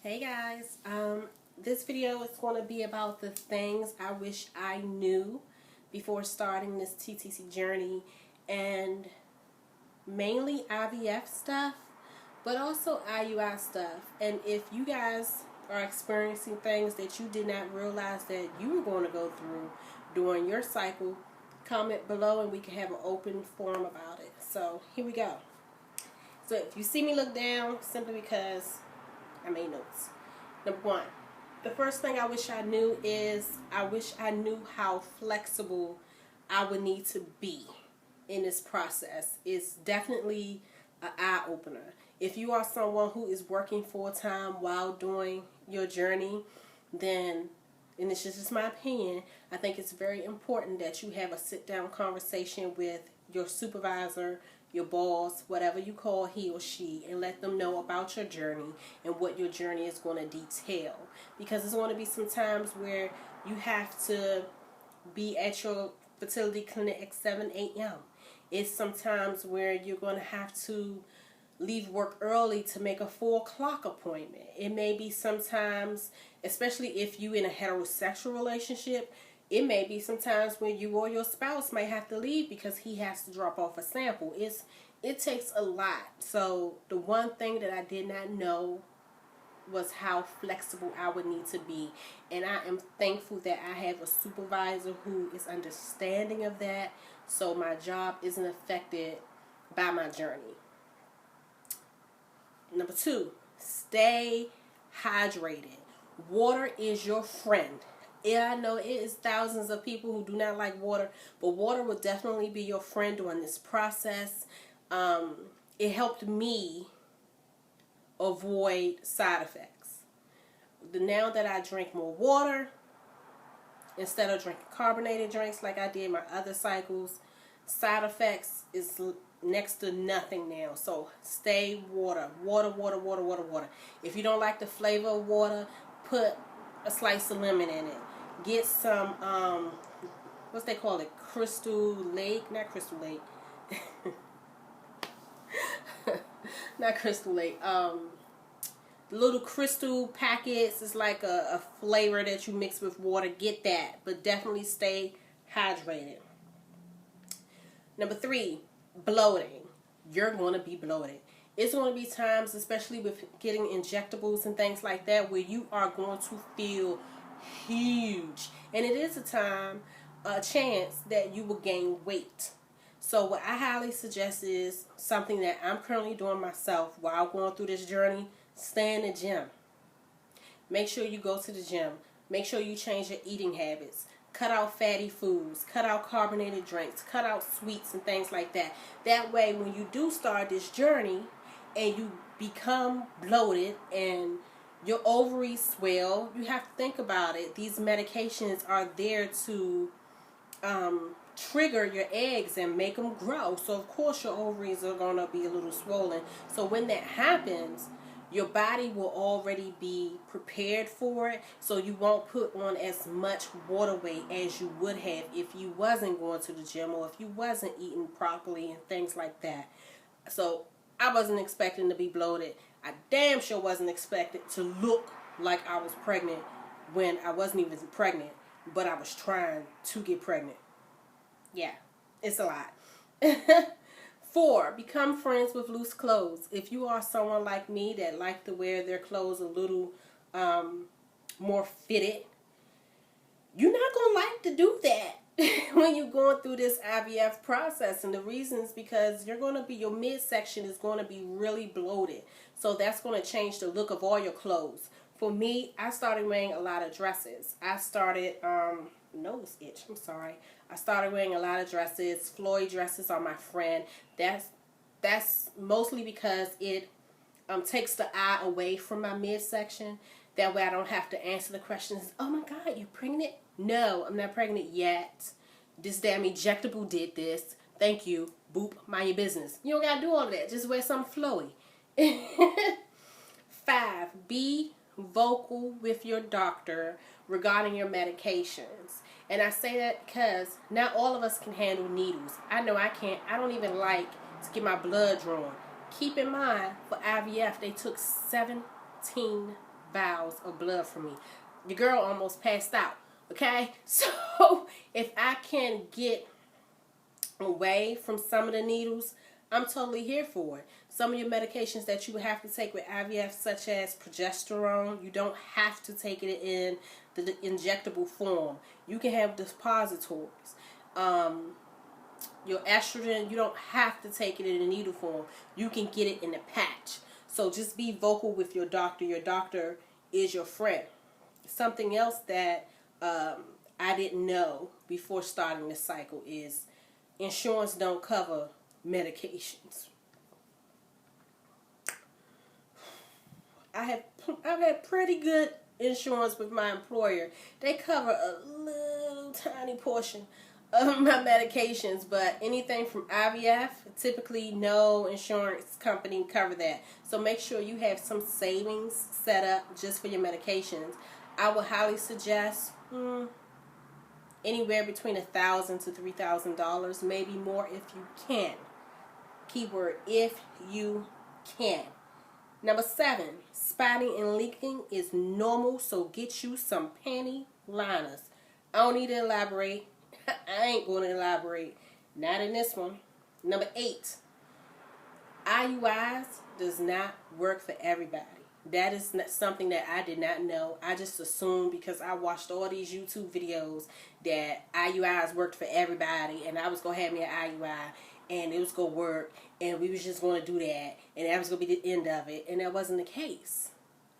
Hey guys, this video is going to be about the things I wish I knew before starting this TTC journey, and mainly IVF stuff, but also IUI stuff. And if you guys are experiencing things that you did not realize that you were going to go through during your cycle, comment below and we can have an open forum about it. So here we go. So if you see me look down, simply because I made notes. Number one, the first thing I wish I knew is I wish I knew how flexible I would need to be in this process. It's definitely an eye-opener. If you are someone who is working full-time while doing your journey, then, and it's just my opinion, I think it's very important that you have a sit-down conversation with your supervisor, your boss, whatever you call he or she, and let them know about your journey and what your journey is going to detail. Because there's going to be some times where you have to be at your fertility clinic at 7, 8 a.m. It's sometimes where you're going to have to leave work early to make a 4 o'clock appointment. It may be sometimes, especially if you're in a heterosexual relationship, it may be sometimes when you or your spouse might have to leave because he has to drop off a sample. It takes a lot. So the one thing that I did not know was how flexible I would need to be. And I am thankful that I have a supervisor who is understanding of that, so my job isn't affected by my journey. Number two, stay hydrated. Water is your friend. Yeah, I know it is thousands of people who do not like water, but water will definitely be your friend during this process. It helped me avoid side effects. Now that I drink more water, instead of drinking carbonated drinks like I did my other cycles, side effects is next to nothing now. So stay water. If you don't like the flavor of water, put a slice of lemon in it. Get some, what's they call it? Crystal Lake? Not Crystal Lake. Not Crystal Lake. The little crystal packets is like a flavor that you mix with water. Get that. But definitely stay hydrated. Number three, bloating. You're going to be bloated. It's going to be times, especially with getting injectables and things like that, where you are going to feel huge. And it is a chance that you will gain weight. So what I highly suggest is something that I'm currently doing myself while going through this journey. Stay in the gym. Make sure you go to the gym. Make sure you change your eating habits. Cut out fatty foods. Cut out carbonated drinks. Cut out sweets and things like that. That way, when you do start this journey and you become bloated and your ovaries swell, you have to think about it. These medications are there to trigger your eggs and make them grow. So, of course, your ovaries are going to be a little swollen. So, when that happens, your body will already be prepared for it, so you won't put on as much water weight as you would have if you wasn't going to the gym or if you wasn't eating properly and things like that. So I wasn't expecting to be bloated. I damn sure wasn't expected to look like I was pregnant when I wasn't even pregnant, but I was trying to get pregnant. Yeah, it's a lot. 4, become friends with loose clothes. If you are someone like me that like to wear their clothes a little more fitted, you're not going to like to do that when you're going through this IVF process. And the reason is because your midsection is going to be really bloated. So that's going to change the look of all your clothes. For me, I started wearing a lot of dresses. I started, nose itch, I'm sorry. I started wearing a lot of dresses. Floyd dresses are my friend. That's mostly because it takes the eye away from my midsection. That way I don't have to answer the questions. Oh my God, you're pregnant? No, I'm not pregnant yet. This damn injectable did this. Thank you. Boop, mind your business. You don't got to do all of that. Just wear something flowy. 5, be vocal with your doctor regarding your medications. And I say that because not all of us can handle needles. I know I can't. I don't even like to get my blood drawn. Keep in mind, for IVF, they took 17 vials of blood from me. Your girl almost passed out. Okay? So if I can get away from some of the needles, I'm totally here for it. Some of your medications that you would have to take with IVF, such as progesterone, you don't have to take it in the injectable form. You can have depositories. Your estrogen, you don't have to take it in a needle form. You can get it in a patch. So just be vocal with your doctor. Your doctor is your friend. Something else that I didn't know before starting the cycle is insurance don't cover medications. I've had pretty good insurance with my employer. They cover a little tiny portion of my medications, but anything from IVF, typically no insurance company cover that. So make sure you have some savings set up just for your medications. I would highly suggest anywhere between $1,000 to $3,000, maybe more if you can. Keyword, if you can. Number 7, spotting and leaking is normal, so get you some panty liners. I don't need to elaborate. I ain't going to elaborate. Not in this one. Number 8, IUIs does not work for everybody. That is not something that I did not know. I just assumed because I watched all these YouTube videos that IUIs worked for everybody, and I was going to have me an IUI, and it was going to work, and we was just going to do that, and that was going to be the end of it, and that wasn't the case.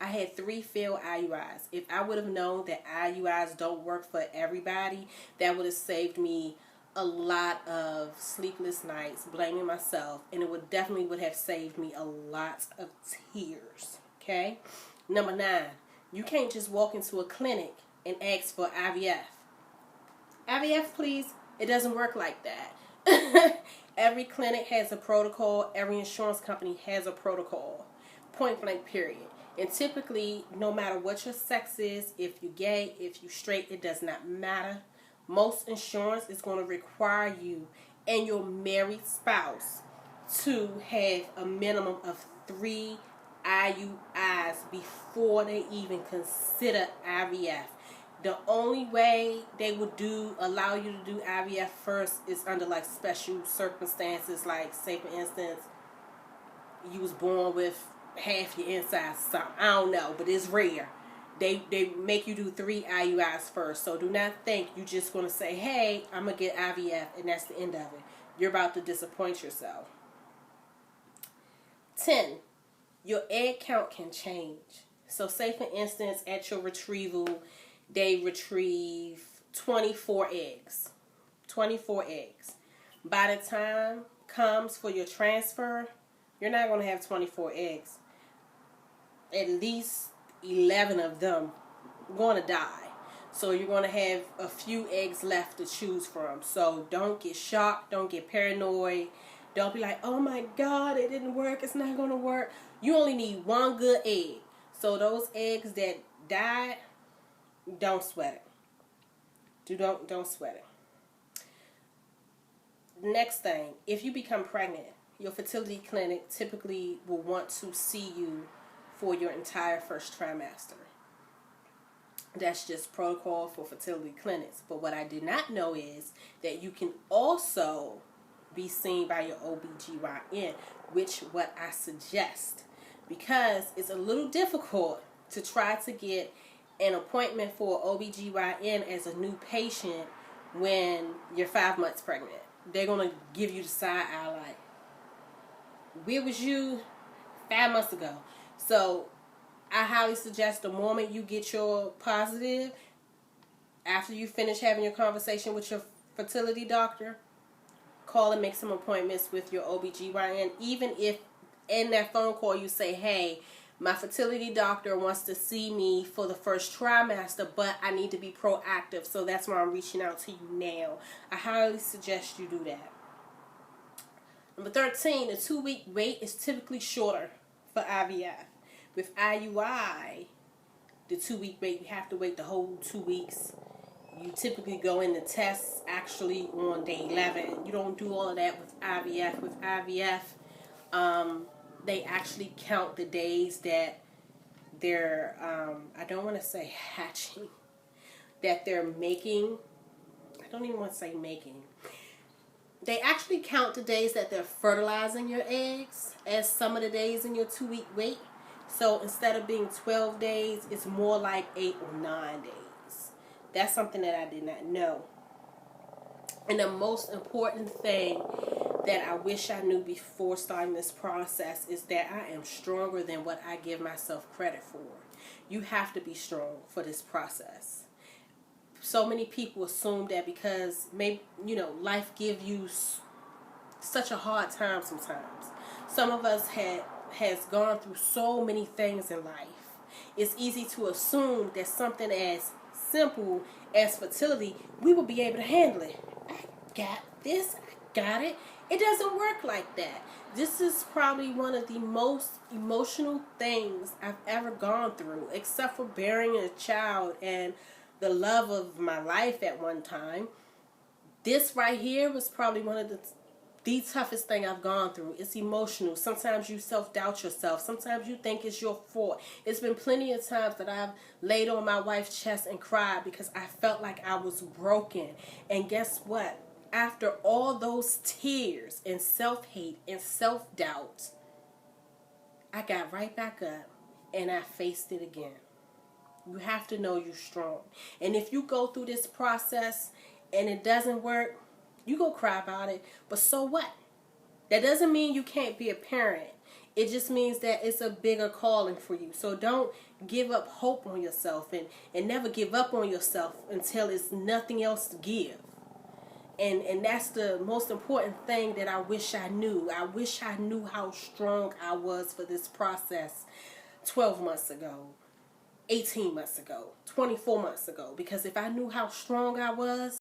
I had 3 failed IUIs. If I would have known that IUIs don't work for everybody, that would have saved me a lot of sleepless nights, blaming myself, and it would definitely have saved me a lot of tears. Okay? Number 9, you can't just walk into a clinic and ask for IVF. IVF, please. It doesn't work like that. Every clinic has a protocol. Every insurance company has a protocol. Point blank, period. And typically, no matter what your sex is, if you're gay, if you're straight, it does not matter. Most insurance is going to require you and your married spouse to have a minimum of 3 IUIs before they even consider IVF. The only way they would allow you to do IVF first is under like special circumstances, like say for instance, you was born with half your insides or something. I don't know, but it's rare. They make you do 3 IUIs first. So do not think you're just going to say, hey, I'm going to get IVF, and that's the end of it. You're about to disappoint yourself. 10, your egg count can change. So say, for instance, at your retrieval, they retrieve 24 eggs. 24 eggs. By the time comes for your transfer, you're not going to have 24 eggs. At least 11 of them going to die. So you're going to have a few eggs left to choose from. So don't get shocked. Don't get paranoid. Don't be like, oh my God, it didn't work. It's not going to work. You only need 1 good egg. So those eggs that died, don't sweat it. Don't sweat it. Next thing, if you become pregnant, your fertility clinic typically will want to see you for your entire first trimester. That's just protocol for fertility clinics. But what I did not know is that you can also be seen by your OBGYN, which what I suggest, because it's a little difficult to try to get an appointment for OBGYN as a new patient when you're 5 months pregnant. They're going to give you the side eye like, where was you 5 months ago? So I highly suggest the moment you get your positive, after you finish having your conversation with your fertility doctor, call and make some appointments with your OBGYN. Even if in that phone call you say, hey, my fertility doctor wants to see me for the first trimester, but I need to be proactive, so that's why I'm reaching out to you now. I highly suggest you do that. Number 13, the 2-week wait is typically shorter for IVF. With IUI, the 2-week wait, you have to wait the whole 2 weeks. You typically go in the tests actually on day 11. You don't do all of that with IVF. With IVF, they actually count the days that they're, I don't want to say hatching, that they're making, I don't even want to say making. They actually count the days that they're fertilizing your eggs as some of the days in your 2-week wait. So instead of being 12 days, it's more like 8 or 9 days. That's something that I did not know. And the most important thing that I wish I knew before starting this process is that I am stronger than what I give myself credit for. You have to be strong for this process. So many people assume that because maybe, life gives you such a hard time sometimes. Some of us has gone through so many things in life. It's easy to assume that something as simple as fertility, we will be able to handle it. I got this, I got it. It doesn't work like that. This is probably one of the most emotional things I've ever gone through, except for bearing a child and the love of my life at one time. This right here was probably one of the toughest thing I've gone through. It's emotional. Sometimes you self-doubt yourself. Sometimes you think it's your fault. It's been plenty of times that I've laid on my wife's chest and cried because I felt like I was broken. And guess what? After all those tears and self-hate and self-doubt, I got right back up and I faced it again. You have to know you're strong. And if you go through this process and it doesn't work, you go cry about it. But so what? That doesn't mean you can't be a parent. It just means that it's a bigger calling for you. So don't give up hope on yourself and never give up on yourself until it's nothing else to give. And that's the most important thing that I wish I knew. I wish I knew how strong I was for this process 12 months ago. 18 months ago, 24 months ago, because if I knew how strong I was,